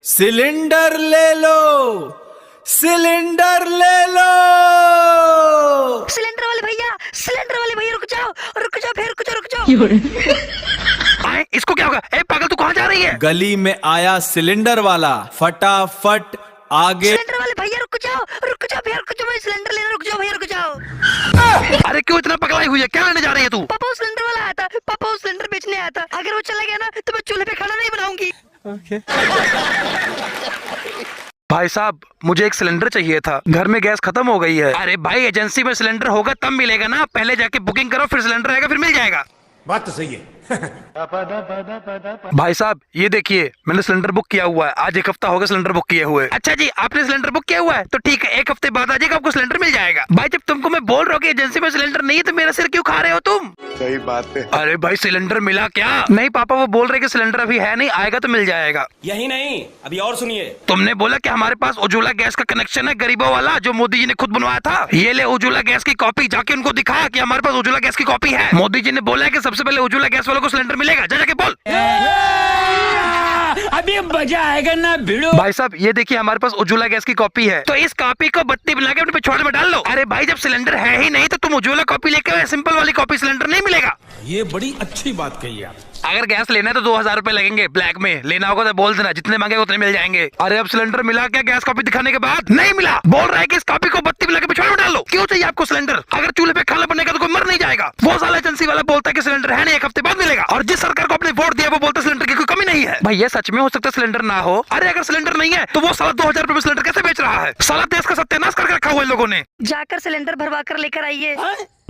Cylinder ले लो, cylinder ले लो। Cylinder वाले भैया रुक जाओ फिर रुक जाओ। आए, इसको क्या होगा? ए पागल, तू कहाँ जा रही है? गली में आया सिलेंडर वाला, फटाफट आगे। सिलेंडर वाले भैया रुक जाओ भैया रुक जाओ, मैं सिलेंडर लेना, रुक जाओ भैया रुक जाओ। अरे क्यों इतना पगलाई हुई है? क्या लेने जा रही है तू? पापा वो सिलेंडर वाला आया था, पापा वो सिलेंडर बेचने आया था। अगर वो चला गया ना तो मैं चूल्हे पे खाना नहीं बनाऊंगी। भाई साहब, मुझे एक सिलेंडर चाहिए था, घर में गैस खत्म हो गई है। अरे भाई, एजेंसी में सिलेंडर होगा तब मिलेगा ना, पहले जाके बुकिंग करो, फिर सिलेंडर आएगा, फिर मिल जाएगा। बात तो सही है। भाई साहब, ये देखिए, मैंने सिलेंडर बुक किया हुआ है। आज 1 हफ्ता हो गया सिलेंडर बुक किए हुए। अच्छा जी, आपने सिलेंडर बुक किया हुआ है तो ठीक है, 1 हफ्ते बाद आ जाएगा, आपको सिलेंडर मिल जाएगा। भाई, जब तुमको मैं बोल रहा हूँ कि एजेंसी में सिलेंडर नहीं है तो मेरा सिर क्यों खा रहे हो तुम? सही बात है। अरे भाई, सिलेंडर मिला क्या? नहीं पापा, वो बोल रहे कि सिलेंडर अभी है नहीं, आएगा तो मिल जाएगा। यही नहीं, अभी और सुनिए। तुमने बोला कि हमारे पास उज्ज्वला गैस का कनेक्शन है, गरीबों वाला, जो मोदी जी ने खुद बनवाया था। ये ले उज्ज्वला गैस की कॉपी, जाके उनको दिखा कि हमारे पास उज्ज्वला गैस की कॉपी है। मोदी जी ने बोला है कि सबसे पहले उज्ज्वला गैस वालों को सिलेंडर मिलेगा, जाके बोल। अभी मजा आएगा ना भिड़ो। भाई साहब, ये देखिए, हमारे पास उज्ज्वला गैस की कॉपी है, तो इस कॉपी को बत्ती बना के अपने पिछवाड़े में डाल लो। अरे भाई, जब सिलेंडर है ही नहीं तो तुम उज्ज्वला कॉपी लेके सिंपल वाली कॉपी, सिलेंडर नहीं मिलेगा। ये बड़ी अच्छी बात कही आप। अगर गैस लेना है तो 2000 रुपए लगेंगे, ब्लैक में लेना होगा तो बोल देना, जितने मांगे उतने मिल जाएंगे। अरे अब सिलेंडर मिला क्या? गैस कॉपी दिखाने के बाद नहीं मिला, बोल रहा है कि इस कॉपी को बत्ती मिला के पिछवाड़े में डाल लो। क्यों चाहिए आपको सिलेंडर? अगर चूल्हे पे खाना बनेगा तो कोई मर नहीं जाएगा। वो साला एजेंसी वाला बोलता है कि सिलेंडर है नहीं, 1 हफ्ते बाद मिलेगा, और जिस सरकार को आपने वोट दिया वो बोलता है सिलेंडर की कोई कमी नहीं है। भैया, सच में हो सकता है सिलेंडर ना हो। अरे अगर सिलेंडर नहीं है तो वो साला 2000 रुपए में सिलेंडर कैसे बेच रहा है? साला देश का सत्यानाश करके रखा हुआ है लोगों ने। जाकर सिलेंडर भरवा कर लेकर आइए।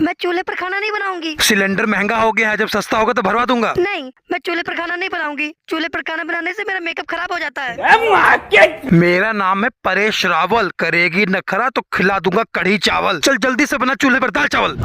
मैं चूल्हे पर खाना नहीं बनाऊंगी। सिलेंडर महंगा हो गया है, जब सस्ता होगा तो भरवा दूंगा। नहीं, मैं चूल्हे पर खाना नहीं बनाऊंगी। चूल्हे पर खाना बनाने से मेरा मेकअप खराब हो जाता है। मेरा नाम है परेश रावल, करेगी नखरा तो खिला दूंगा कढ़ी चावल। चल जल्दी से बना चूल्हे पर दाल चावल।